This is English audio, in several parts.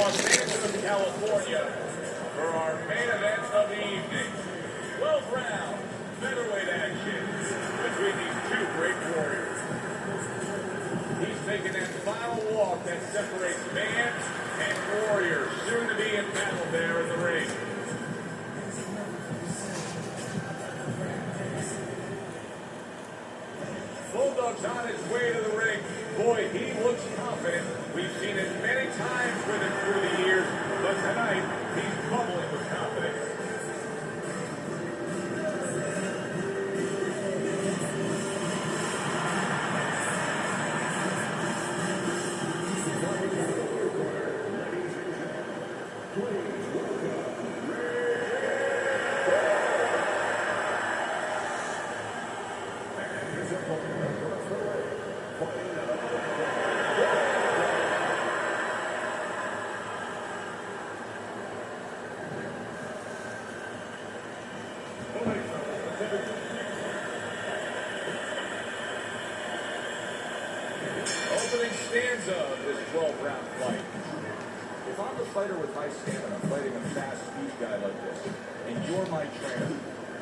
Los Angeles, California, for our main event of the evening. 12 rounds, featherweight action between these two great warriors. He's taking that final walk that separates man and warrior, soon to be in battle there in the ring. Bulldog's on his way to the ring. Boy, he looks confident. We've seen it many times with him through the years, but tonight he's bubbling with confidence. Opening stanza of this 12-round fight. If I'm a fighter with high stamina fighting a fast speed guy like this, and you're my trainer,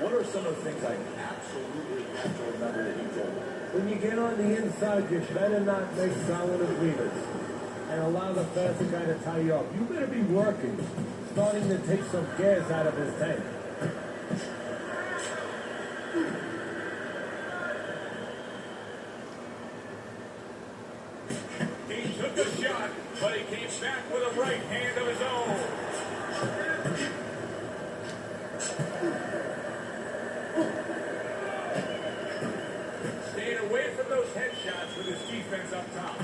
what are some of the things I absolutely have to remember that you told me? When you get on the inside, you better not make solid agreements and allow the faster guy to tie you up. You better be working, starting to take some gas out of his tank. He took a shot, but he came back with a right hand of his own. Staying away from those headshots with his defense up top.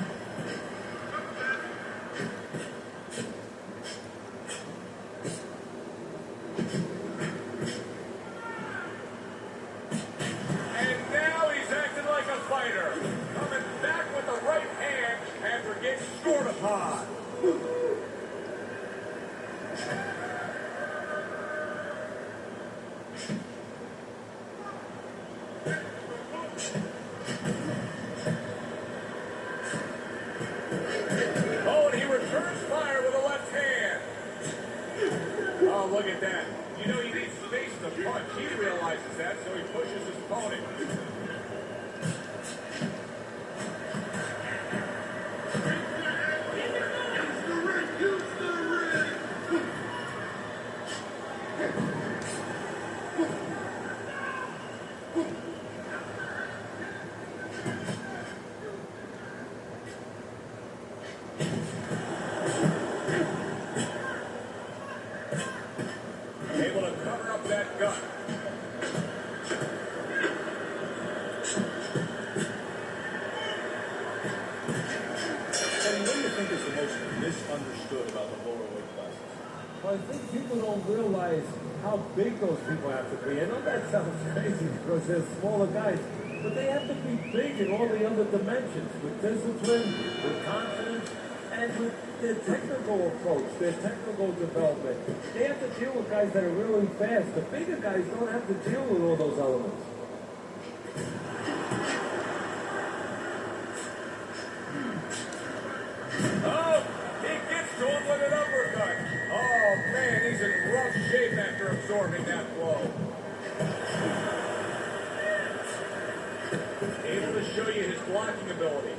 And now he's acting like a fighter. Coming back with the right hand after getting scored upon. Oh, and he returns fire with a left hand. Oh, look at that. You know, he needs space to punch. He realizes that, so he pushes his opponent. Able to cover up that gut. And what do you think is the most misunderstood about the lower weight classes? Well, I think people don't realize how big those people have to be. I know that sounds crazy because they're smaller guys, but they have to be big in all the other dimensions, with discipline, with confidence, and with their technical approach, their technical development. They have to deal with guys that are really fast. The bigger guys don't have to deal with all those elements. Oh, he gets to him with an uppercut. Oh, man, he's in rough shape after absorbing that blow. Able to show you his blocking ability.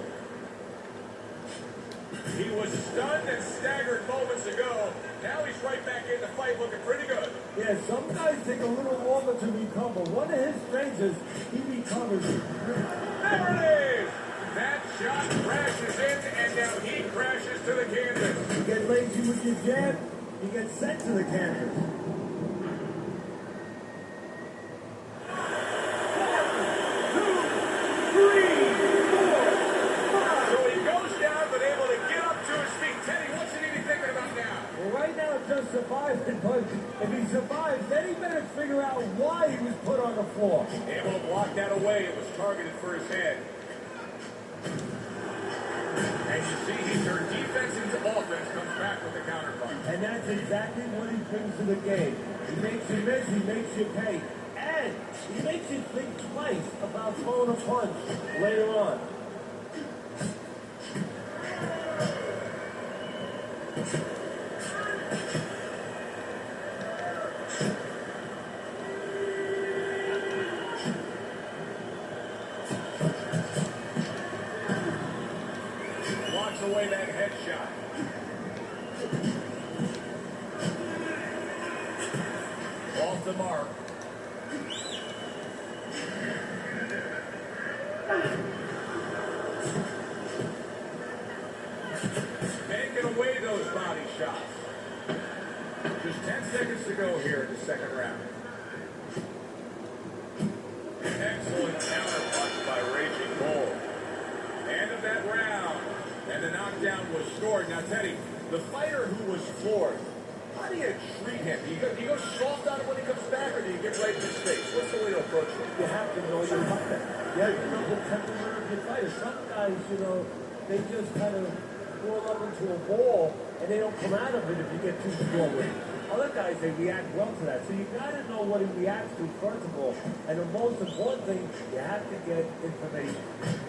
He was stunned and staggered moments ago. Now he's right back in the fight looking pretty good. Yeah, some guys take a little longer to recover. One of his strengths is he recovers. There it is! That shot crashes in, and now he crashes to the canvas. You get lazy with your jab, you get sent to the canvas. So he goes down, but able to get up to his feet. Teddy, what's he need to be thinking about now? Well, right now, just surviving, but if he survives, then he better figure out why he was put on the floor. Able to block that away. It was targeted for his head. And you see, he turned defense into offense, comes back with the counterpunch. And that's exactly what he brings to the game. He makes you miss, he makes you pay. And he makes you think twice about throwing a punch later on. mark. Taking away those body shots. Just 10 seconds to go here in the second round. Excellent counterpunch by Raging Bull. End of that round. And the knockdown was scored. Now, Teddy, the fighter who was floored, how do you treat him? Do you go soft on him when he comes back, or do you get right in his face? What's the way to approach it? You have to know your fighter. You have to know the temperament of your fighter. Some guys, they just kind of roll up into a ball, and they don't come out of it if you get too strong with it. Other guys, they react well to that. So you got to know what he reacts to, first of all. And the most important thing, you have to get information.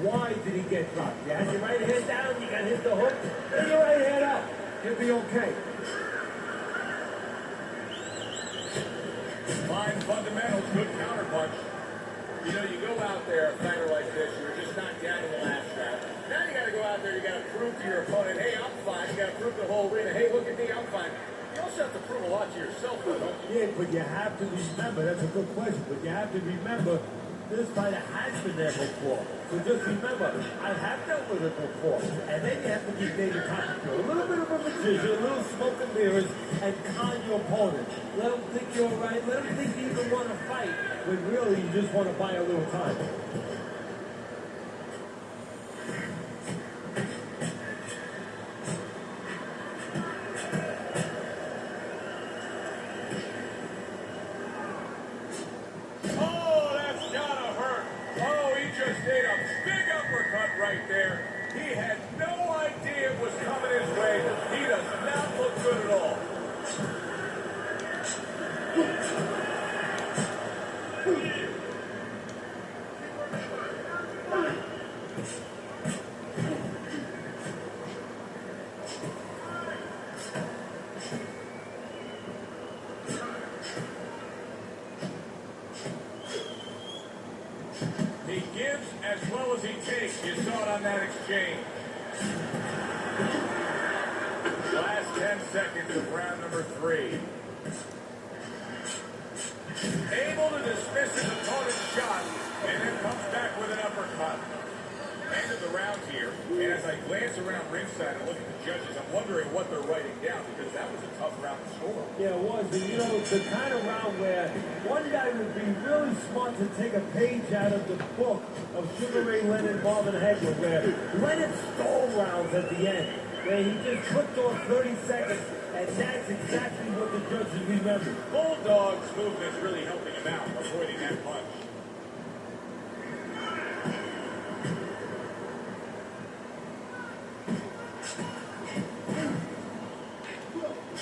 Why did he get dropped? You had your right hand down, you got hit the hook, then your right hand up. You'll be okay. Fine fundamentals, good counterpunch. You go out there, a fighter like this, you're just knocked down in the last round. Now you got to go out there, you got to prove to your opponent, hey, I'm fine. You got to prove to the whole arena, hey, look at me, I'm fine. You also have to prove a lot to yourself, though, don't you? Yeah, but you have to remember, that's a good question, but you have to remember, this fighter has been there before. So just remember, I have dealt with it before. And then you have to be David Copperfield. A little bit of a magician, a little smoke and mirrors, and con your opponent. Let them think you're right. Let them think you even want to fight, when really you just want to buy a little time. Right there. He had no idea it was coming his way. He does not look good at all. He gives as well as he takes. You saw it on that exchange. Last 10 seconds of round number 3. Able to dismiss his opponent's shot, and then comes back with an uppercut. End of the round here, and as I glance around ringside and look at the judges, I'm wondering what they're writing down, because that was a tough round to score. Yeah, it was. And it's the kind of round where one guy would be really smart to take a page out of the book of Sugar Ray Leonard and Marvin Hagler, where Leonard stole rounds at the end, where he just clipped off 30 seconds, and that's exactly what the judges remember. Bulldog's movement is really helping him out, avoiding that punch.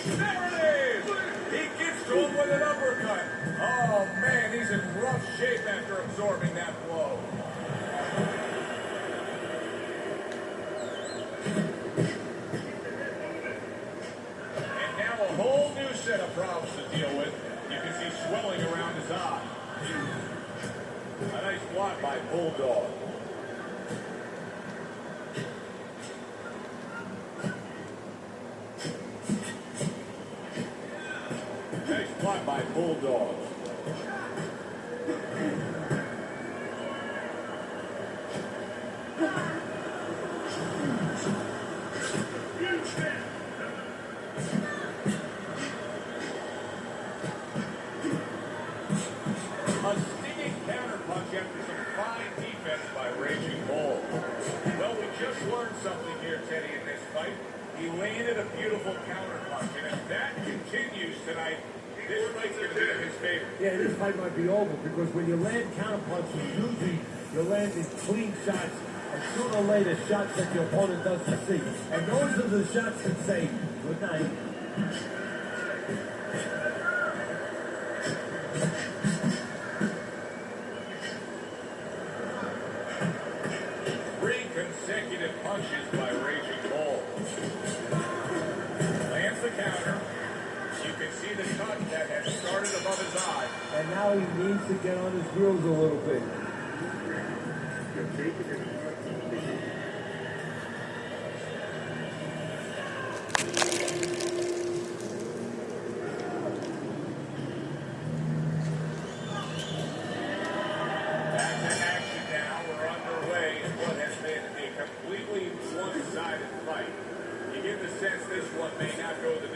There it is! He gets to him with an uppercut. Oh, man, he's in rough shape after absorbing that blow. And now a whole new set of problems to deal with. You can see swelling around his eye. A nice block by Bulldog. Nice block by Bulldog. A stinging counterpunch after some fine defense by Raging Bull. Well, we just learned something here, Teddy, in this fight. He landed a beautiful counterpunch, and if that continues tonight, this fight's going to be in his favor. Yeah, this fight might be over, because when you land counterpunches, usually you're landing clean shots, and sooner or later, shots that your opponent doesn't see. And those are the shots that say, good night. 3 consecutive punches by Raging Bull. Lands the counter. You can see the cut that has started above his eye. And now he needs to get on his heels a little bit.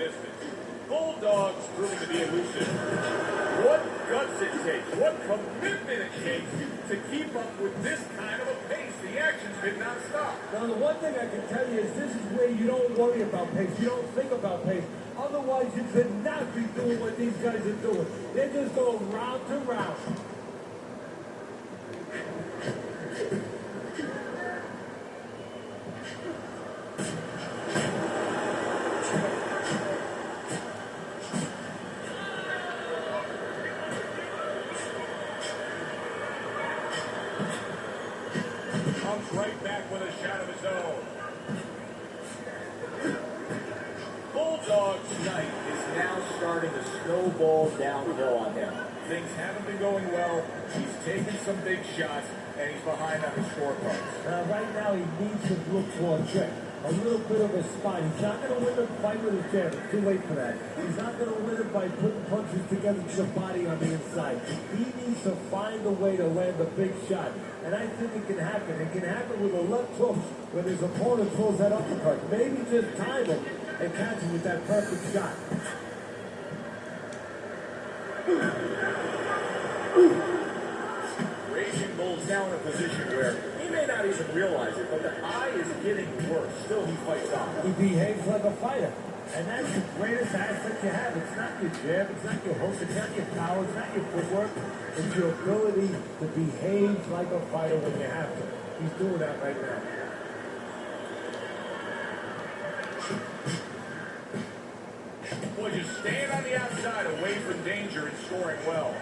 distance. Bulldogs proving to be elusive. What guts it takes, what commitment it takes to keep up with this kind of a pace. The action's been nonstop. Now, the one thing I can tell you is this is where you don't worry about pace. You don't think about pace. Otherwise, you could not be doing what these guys are doing. They're just going round to round. Comes right back with a shot of his own. Bulldog's night is now starting to snowball downhill on him. Things haven't been going well. He's taken some big shots, and he's behind on his scorecards. Right now, he needs to look for a trick. A little bit of a spot. He's not going to win the fight with his jab. It's too late for that. He's not going to win it by putting punches together to the body on the inside. He needs to find a way to land a big shot. And I think it can happen. It can happen with a left hook when his opponent throws that uppercut. Maybe just time him and catch him with that perfect shot. Raging Bull's now in a position where he may not even realize it, but the eye is getting worse. Still, he fights on. He behaves like a fighter. And that's the greatest asset you have. It's not your jab, it's not your hook, it's not your power, it's not your footwork. It's your ability to behave like a fighter when you have to. He's doing that right now. Boy, just staying on the outside, away from danger and scoring well.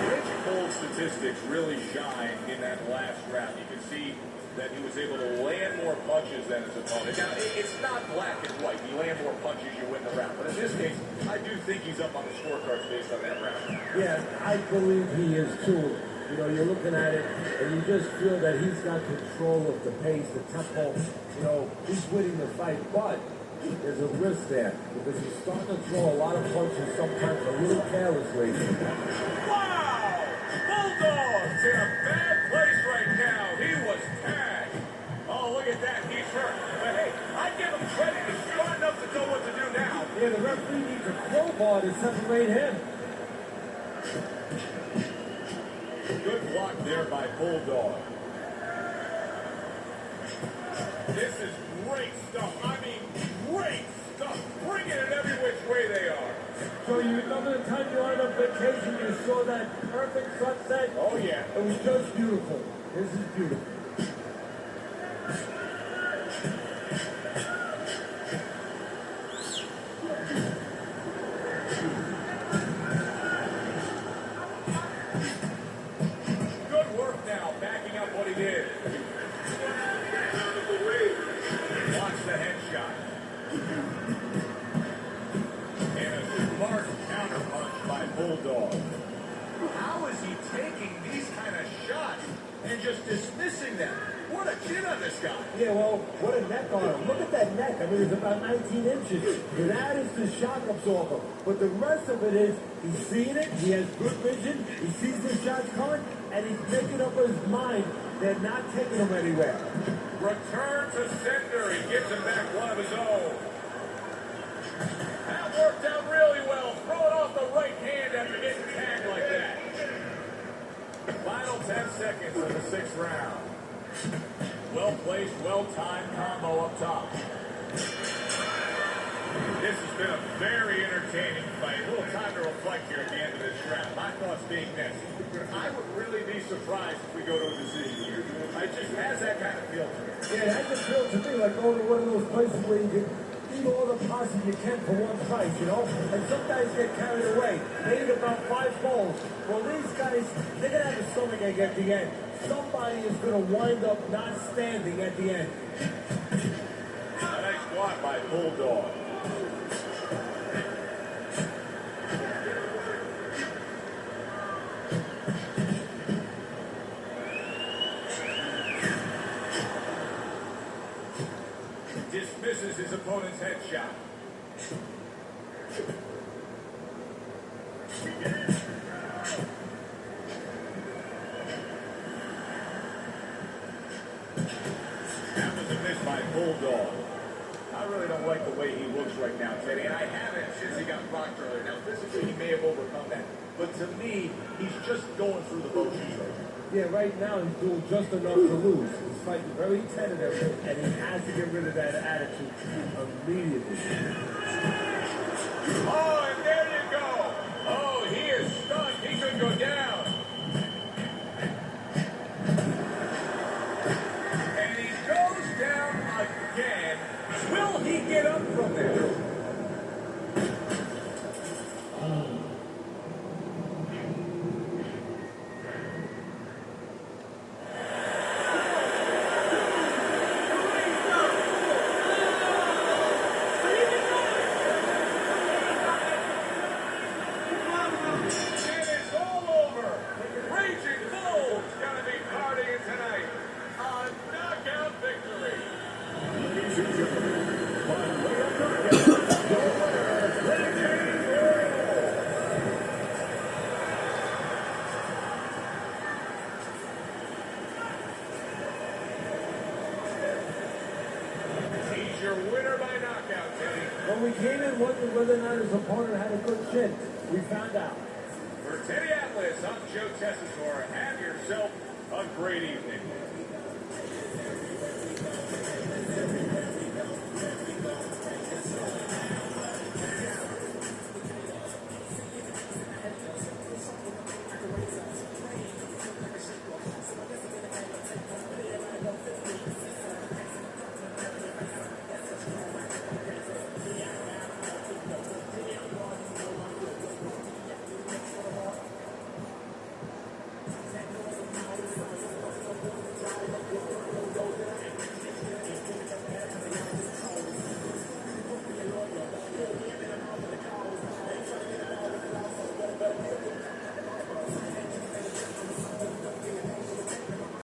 Raging Bull's statistics really shine in that last round. You can see that he was able to land more punches than his opponent. Now, it's not black and white. You land more punches, you win the round. But in this case, I do think he's up on the scorecards based on that round. Yeah, I believe he is too. You know, you're looking at it, and you just feel that he's got control of the pace, the tempo. You know, he's winning the fight, but there's a risk there because he's starting to throw a lot of punches, sometimes a little carelessly. Wow! Bulldog's in a bad place right now. He was tagged. Oh, look at that. He's hurt. But hey, I give him credit. He's smart enough to know what to do now. Yeah, the referee needs a crowbar to separate him. Good block there by Bulldog. This is great stuff. I mean, great stuff. Bringing it every which way they are. So you remember the time you were on vacation, you saw that perfect sunset? Oh, yeah. It was just beautiful. This is beautiful. Good work now, backing up what he did. Watch the headshot. And a smart counterpunch by Bulldog. How is he taking these kind of shots and just dismissing them? What a chin on this guy. Yeah, well, what a neck on him. Look at that neck. I mean, it's about 19 inches. That is the shock absorber. But the rest of it is, he's seeing it, he has good vision, he sees the shots coming, and he's making up his mind they're not taking him anywhere. Return to sender. He gives him back one of his own. That worked out really well. Throw it off the right hand after getting tagged like that. Final 10 seconds of the sixth round. Well placed, well timed combo up top. This has been a very entertaining fight. A little time to reflect here at the end of this round. My thoughts being this. I would really be surprised if we go to a decision here. It just has that kind of feel to it. Yeah, it has to feel to me like going to one of those places where you can eat all the pasta you can for one price, you know? And some guys get carried away. They eat about 5 bowls. Well, these guys, they're going to have a stomachache at the end. Somebody is going to wind up not standing at the end. A nice block by Bulldog. Dismisses his opponent's headshot. That my bulldog. I really don't like the way he looks right now, Teddy, and I haven't since he got rocked earlier. Now, physically, he may have overcome that, but to me, he's just going through the motions right now. Yeah, right now he's doing just enough to lose. He's fighting very tentative, and he has to get rid of that attitude immediately. Oh, and there you go. Oh, he is stunned. He could go down. And he goes down again. Will he get up from there? When we came in wondering whether or not his opponent had a good chin, we found out. For Teddy Atlas, I'm Joe Tessitore. Have yourself a great evening.